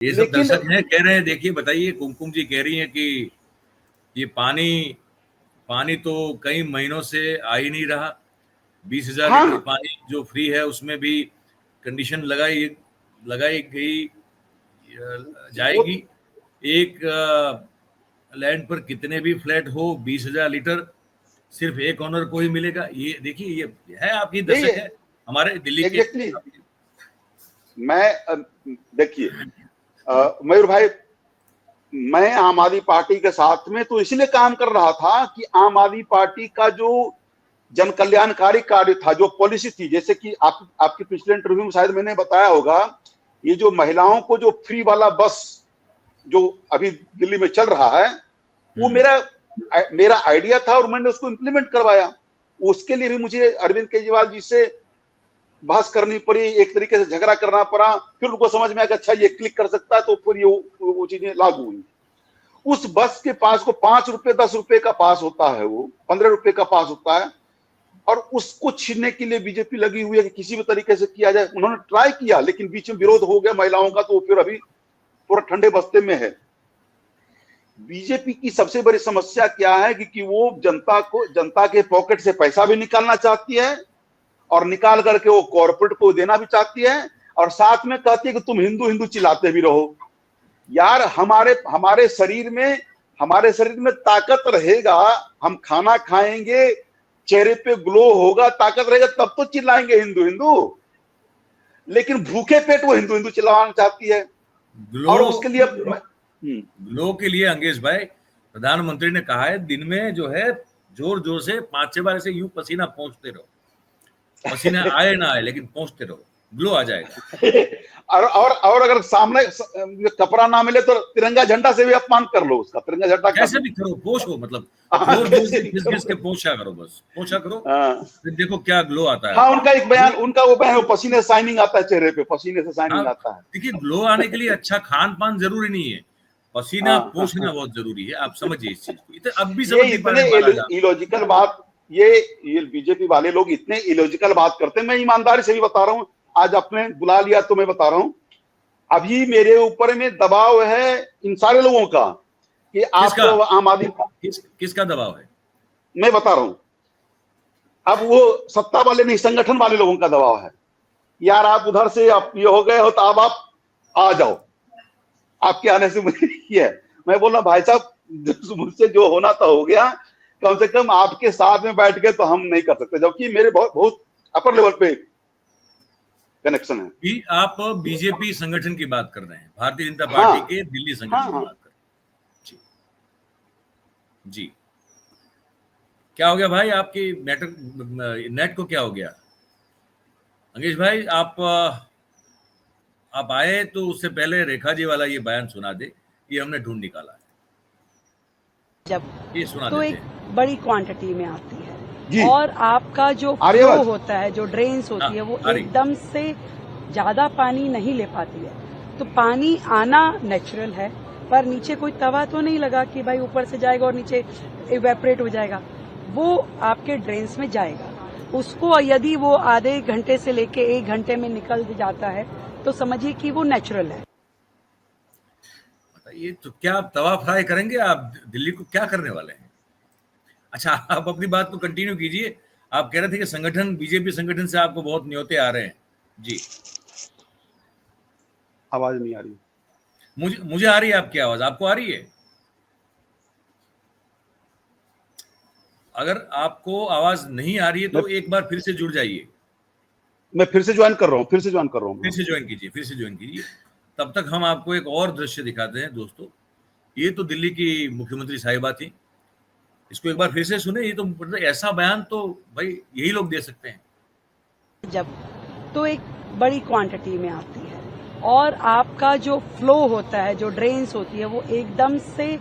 ये सब दर्शक हैं, कह रहे हैं, देखिए बताइए, कुमकुम जी कह रही हैं कि ये पानी तो कई महीनों से आ ही नहीं रहा। 20,000 लीटर पानी जो फ्री है उसमें भी कंडीशन लगाई गई जाएगी। एक लैंड पर कितने भी फ्लैट हो, 20,000 लीटर सिर्फ एक ओनर को ही मिलेगा। ये देखिए, ये है आपकी दर्शक है हमारे दिल्ली के। मैं देखिए मयूर भाई, मैं आम आदमी पार्टी के साथ में तो इसलिए काम कर रहा था कि आम आदमी पार्टी का जो जन कल्याणकारी कार्य था, जो पॉलिसी थी, जैसे कि आपकी पिछले इंटरव्यू में शायद मैंने बताया होगा, ये जो महिलाओं को जो फ्री वाला बस जो अभी दिल्ली में चल रहा है, वो मेरा आइडिया था और मैंने उसको इम्प्लीमेंट करवाया। उसके लिए भी मुझे अरविंद केजरीवाल जी से बहस करनी पड़ी, एक तरीके से झगड़ा करना पड़ा, फिर उनको समझ में आया कि अच्छा ये क्लिक कर सकता है, तो फिर ये वो चीजें लागू हुई। उस बस के पास को 5 रुपए 10 रुपए का पास होता है, वो 15 रुपए का पास होता है, और उसको छीनने के लिए बीजेपी लगी हुई है कि किसी भी तरीके से किया जाए। उन्होंने ट्राई किया, लेकिन बीच में विरोध हो गया महिलाओं का, तो फिर अभी पूरा ठंडे बस्ते में है। बीजेपी की सबसे बड़ी समस्या क्या है कि वो जनता के पॉकेट से पैसा भी निकालना चाहती है, और निकाल करके वो कॉर्पोरेट को देना भी चाहती है, और साथ में कहती है कि तुम हिंदू हिंदू चिल्लाते भी रहो। यार हमारे शरीर में ताकत रहेगा, हम खाना खाएंगे, चेहरे पे ग्लो होगा, ताकत रहेगा, तब तो चिल्लाएंगे हिंदू हिंदू। लेकिन भूखे पेट वो हिंदू हिंदू चिल्लाना चाहती है। और उसके लिए ग्लो के लिए अंगेश भाई, प्रधानमंत्री ने कहा है दिन में जो है जोर जोर से 5-6 बार ऐसे यूं पसीना पोंछते रहो, पसीना आए ना आए लेकिन पोंछते रहो, ग्लो आ जाएगा। और अगर सामने कपड़ा ना मिले तो तिरंगा झंडा से भी अपमान कर लो उसका, तिरंगा झंडा कैसे भी करो, पोछो, मतलब जोर जोर से घिस के पोछा करो, बस पोछा करो, फिर देखो क्या ग्लो आता है। हाँ, उनका एक बयान, वो बयान, पसीने से शाइनिंग आता है चेहरे पे, पसीने से शाइनिंग आता है। देखिए, ग्लो आने के लिए अच्छा खान पान जरूरी नहीं है, पसीना पोछना बहुत जरूरी है, आप समझिए इस चीज को। अब भी समझ नहीं पा रहे इलॉजिकल बात, ये बीजेपी वाले लोग इतने इलॉजिकल बात करते हैं। मैं ईमानदारी से भी बता रहा हूँ, आज आपने बुला लिया तो मैं बता रहा हूँ, अभी मेरे ऊपर में दबाव है इन सारे लोगों का कि आप आम आदमी, किसका दबाव है मैं बता रहा हूं। अब वो सत्ता वाले नहीं, संगठन वाले लोगों का दबाव है। यार आप उधर से आप ये हो गए हो, तो अब आप आ जाओ, आपके आने से मुझे ये है। मैं बोल रहा भाई साहब, मुझसे जो होना था हो गया, कम से कम आपके साथ में बैठ के तो हम नहीं कर सकते, जबकि मेरे बहुत अपर लेवल पे कनेक्शन है। भी आप बीजेपी संगठन की बात कर रहे हैं, भारतीय जनता पार्टी के दिल्ली संगठन की बात कर रहे हैं। जी, क्या हो गया भाई, आपकी नेट को क्या हो गया? अंगेश भाई, आप आए तो उससे पहले रेखा जी वाला ये बयान सुना दे, ये हमने ढूंढ निकाला है। जब ये सुना तो देते एक बड़ी क्वांटिटी में आती है, और आपका जो फ्लो होता है, जो ड्रेन्स होती है, वो एकदम से ज्यादा पानी नहीं ले पाती है। तो पानी आना नेचुरल है, पर नीचे कोई तवा तो नहीं लगा कि भाई ऊपर से जाएगा और नीचे इवेपोरेट हो जाएगा। वो आपके ड्रेन्स में जाएगा। उसको यदि वो आधे घंटे से लेके 1 घंटे में निकल जाता है, तो समझिए कि वो नेचुरल है। ये तो क्या आप तवा फ्राई करेंगे? आप दिल्ली को क्या करने वाले हैं? अच्छा, आप अपनी बात को कंटिन्यू कीजिए। आप कह रहे थे कि संगठन, बीजेपी संगठन से आपको बहुत न्योते आ रहे हैं। जी, आवाज नहीं आ रही। मुझे आ रही है आपकी आवाज, आपको आ रही है? अगर आपको आवाज नहीं आ रही है तो एक बार फिर से जुड़ जाइए। मैं फिर से ज्वाइन कर रहा हूँ, फिर से ज्वाइन ज्वाइन कीजिए। तब तक हम आपको एक और दृश्य दिखाते हैं दोस्तों। ये तो दिल्ली की मुख्यमंत्री साहिबा थी, इसको एक बार फिर से सुने। ये तो मतलब ऐसा बयान तो भाई यही लोग दे सकते हैं। जब तो एक बड़ी क्वांटिटी में आती है, और आपका जो फ्लो होता है, जो ड्रेन्स होती है, वो एकदम से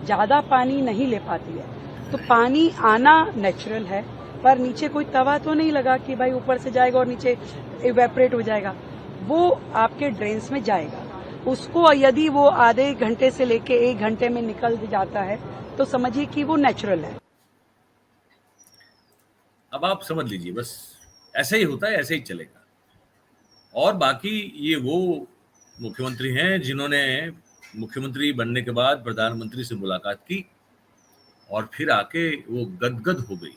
ज्यादा पानी नहीं ले पाती है। तो पानी आना नेचुरल है, पर नीचे कोई तवा तो नहीं लगा कि भाई ऊपर से जाएगा और नीचे इवेपोरेट हो जाएगा। वो आपके ड्रेन्स में जाएगा। उसको यदि वो आधे घंटे से लेके 1 घंटे में निकल जाता है, तो समझिए कि वो नेचुरल है। अब आप समझ लीजिए, बस ऐसा ही होता है, ऐसे ही चलेगा। और बाकी ये वो मुख्यमंत्री हैं जिन्होंने मुख्यमंत्री बनने के बाद प्रधानमंत्री से मुलाकात की और फिर आके वो गदगद हो गई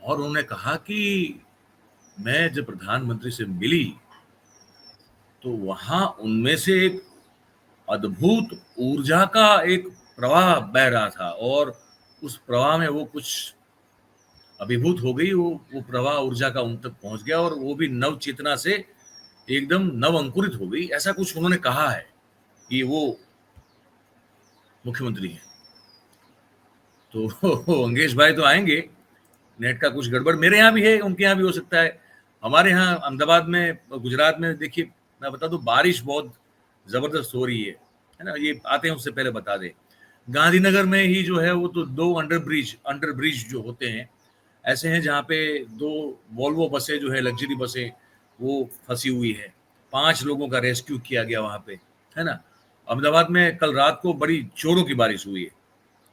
और उन्होंने कहा कि मैं जब प्रधानमंत्री से मिली तो वहां उनमें से एक अद्भुत ऊर्जा का एक प्रवाह बह रहा था और उस प्रवाह में वो कुछ अभिभूत हो गई। वो प्रवाह ऊर्जा का उन तक पहुंच गया और वो भी नव चेतना से एकदम नव अंकुरित हो गई। ऐसा कुछ उन्होंने कहा है कि वो मुख्यमंत्री हैं। तो अंगेश भाई तो आएंगे, नेट का कुछ गड़बड़ मेरे यहाँ भी है, उनके यहाँ भी हो सकता है। हमारे यहाँ अहमदाबाद में, गुजरात में देखिए मैं बता दूं, बारिश बहुत जबरदस्त हो रही है ना। ये आते हैं उससे पहले बता दें, गांधीनगर में ही जो है वो तो 2 अंडर ब्रिज जो होते हैं ऐसे हैं जहाँ पे 2 वॉल्वो बसें जो है, लग्जरी बसें, वो फंसी हुई है। 5 लोगों का रेस्क्यू किया गया वहां पे, है ना। अहमदाबाद में कल रात को बड़ी जोरों की बारिश हुई है,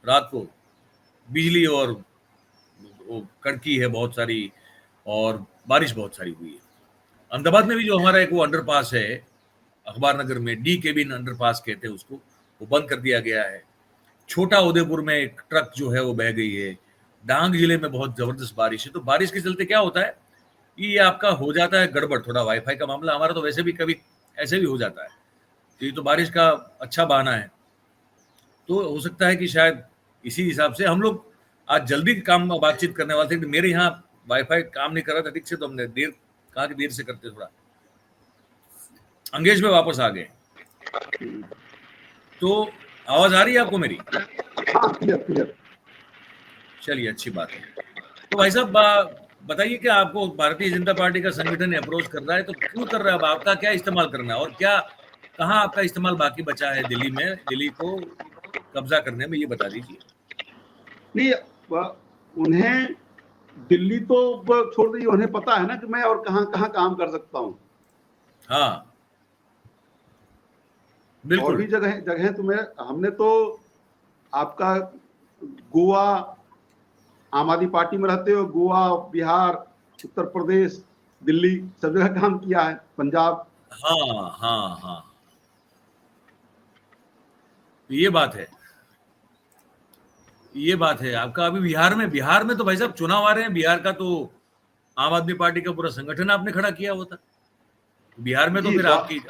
रात को बिजली और कड़की है बहुत सारी और बारिश बहुत सारी हुई है। अहमदाबाद में भी जो हमारा एक वो अंडरपास है अखबार नगर में, डी केबिन अंडरपास कहते हैं उसको, वो बंद कर दिया गया है। छोटा उदयपुर में एक ट्रक जो है वो बह गई है। डांग जिले में बहुत जबरदस्त बारिश है। तो बारिश के चलते क्या होता है, ये आपका हो जाता है गड़बड़, थोड़ा वाईफाई का मामला। हमारा तो वैसे भी कभी ऐसे भी हो जाता है, तो ये तो बारिश का अच्छा बहाना है। तो हो सकता है कि शायद इसी हिसाब से हम लोग आज जल्दी काम बातचीत करने वाले थे, मेरे यहाँ वाईफाई काम नहीं कर रहा था ठीक से, तो हमने कहा कि देर से करते थोड़ा। अंगेश में वापस आ गए, तो आवाज आ रही है आपको मेरी? चलिए, अच्छी बात है। तो भाई साहब बताइए कि आपको भारतीय जनता पार्टी का संगठन अप्रोच कर रहा है, तो क्यों कर रहा है? अब आपका क्या इस्तेमाल करना है और क्या कहाँ आपका इस्तेमाल बाकी बचा है दिल्ली में, दिल्ली को कब्जा करने में, ये बता दीजिए। नहीं, उन्हें दिल्ली तो छोड़ दीजिए, उन्हें पता है ना कि मैं और कहाँ कहाँ काम कर सकता हूँ। हाँ बिल्कुल। और भी जगह तो हमने तो आपका गोवा, आम आदमी पार्टी में रहते हो, गोवा, बिहार, उत्तर प्रदेश, दिल्ली, सब जगह काम किया है, पंजाब। हाँ हाँ हाँ, ये बात है, ये बात है आपका। अभी बिहार में तो भाई साहब चुनाव आ रहे हैं। बिहार का तो आम आदमी पार्टी का पूरा संगठन आपने खड़ा किया हुआ था बिहार में, तो फिर आपकी,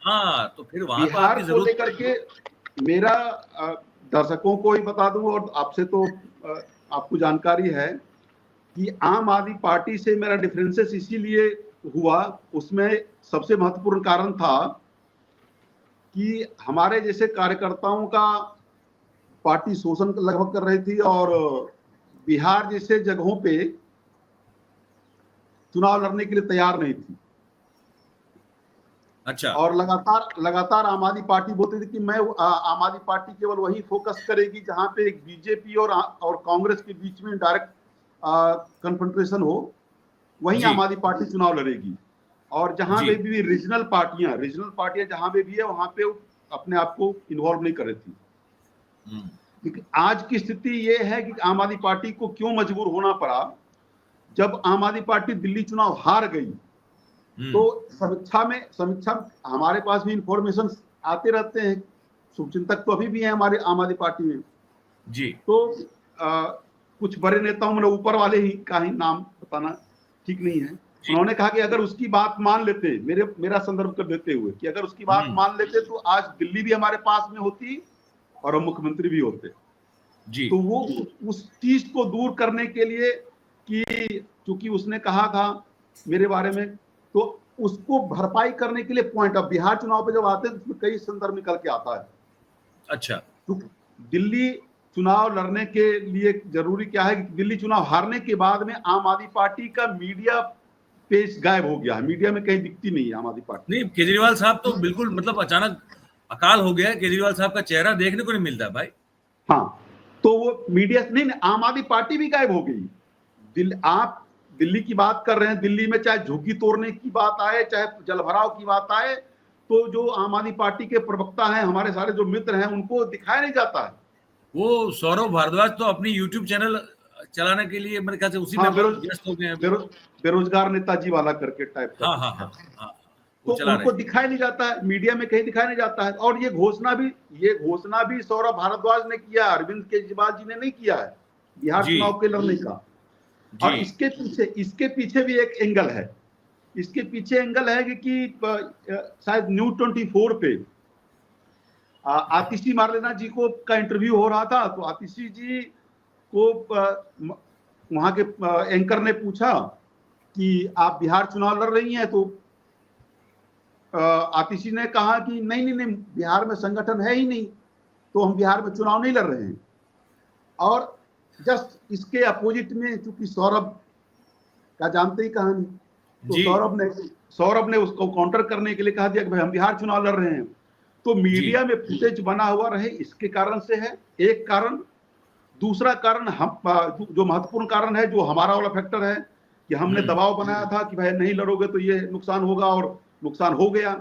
हाँ, तो फिर वहां तो आपकी जरूरत लेकर के मेरा दर्शकों को ही बता दूं और आपसे तो आपको जानकारी है कि आम आदमी पार्टी से मेरा डिफरेंसेस इसीलिए हुआ, उसमें सबसे महत्वपूर्ण कारण था कि हमारे जैसे कार्यकर्ताओं का पार्टी शोषण लगभग कर रही थी और बिहार जैसे जगहों पे चुनाव लड़ने के लिए तैयार नहीं थी। अच्छा। और लगातार आम आदमी पार्टी बोलती थी कि मैं आम आदमी पार्टी केवल वही फोकस करेगी जहां पे एक बीजेपी और कांग्रेस के बीच में डायरेक्ट कन्फ्रंटेशन हो, वहीं आम आदमी पार्टी चुनाव लड़ेगी। और जहां पे भी रीजनल पार्टियां जहां पे भी है वहां पे अपने आप को इन्वॉल्व नहीं कर रही थी। लेकिन आज की स्थिति ये है कि आम आदमी पार्टी को क्यों मजबूर होना पड़ा। जब आम आदमी पार्टी दिल्ली चुनाव हार गई तो समीक्षा हमारे पास भी इंफॉर्मेशन आते रहते हैं, शुभचिंतक तो अभी भी हैं हमारे आम आदमी पार्टी में जी। तो कुछ बड़े नेताओं में, ऊपर वाले ही का ही नाम बताना ठीक नहीं है, उन्होंने कहा कि अगर उसकी बात मान लेते, मेरा संदर्भ कर देते हुए कि अगर उसकी बात मान लेते तो आज दिल्ली भी हमारे पास में होती और हम मुख्यमंत्री भी होते जी। तो वो उस चीज को दूर करने के लिए कि चूंकि उसने कहा था मेरे बारे में, तो उसको भरपाई करने के लिए पॉइंट ऑफ बिहार चुनाव पे जब आते हैं तो उसमें कई संदर्भ निकल के आता है। अच्छा, तो दिल्ली चुनाव लड़ने के लिए जरूरी क्या है कि दिल्ली चुनाव हारने के बाद में आम आदमी पार्टी का मीडिया पेज गायब हो गया है, मीडिया में कहीं दिखती नहीं है आम आदमी पार्टी। नहीं, केजरीवाल साहब तो बिल्कुल मतलब अचानक अकाल हो गया है, केजरीवाल साहब का चेहरा देखने को नहीं मिलता भाई। हाँ, तो वो मीडिया नहीं, आम आदमी पार्टी भी गायब हो गई। आप दिल्ली की बात कर रहे हैं, दिल्ली में चाहे झुग्गी तोड़ने की बात आए, चाहे जलभराव की बात आए, तो जो आम आदमी पार्टी के प्रवक्ता हैं, हमारे सारे जो मित्र हैं, उनको दिखाया नहीं जाता है। वो सौरभ भारद्वाज तो अपनी यूट्यूब चैनल चलाने के लिए मेरे ख्याल से उसी में व्यस्त हो गए हैं, बेरोजगार नेताजी वाला करके टाइप का। हाँ। तो उनको दिखाई नहीं जाता है, मीडिया में कहीं दिखाई नहीं जाता है। और ये घोषणा भी सौरभ भारद्वाज ने किया, अरविंद केजरीवाल जी ने नहीं किया है बिहार चुनाव के लड़ने का। और इसके पीछे भी एक एंगल है। इसके पीछे एंगल है कि शायद News 24 पे आतिशी मार्लेना जी का इंटरव्यू हो रहा था, तो आतिशी जी को वहां के एंकर ने पूछा कि आप बिहार चुनाव लड़ रही हैं, तो आतिशी ने कहा कि नहीं, बिहार में संगठन है ही नहीं, तो हम बिहार में चुनाव नहीं लड़ रहे हैं। और जस्ट इसके अपोजिट में चूंकि सौरभ का जानते ही कहानी, तो सौरभ ने उसको काउंटर करने के लिए कहा दिया कि भाई हम बिहार चुनाव लड़ रहे हैं। तो मीडिया में फुटेज बना हुआ रहे, इसके कारण से है एक कारण। दूसरा कारण जो महत्वपूर्ण कारण है, जो हमारा वाला फैक्टर है कि हमने दबाव बनाया था कि भाई नहीं लड़ोगे तो ये नुकसान होगा, और नुकसान हो गया।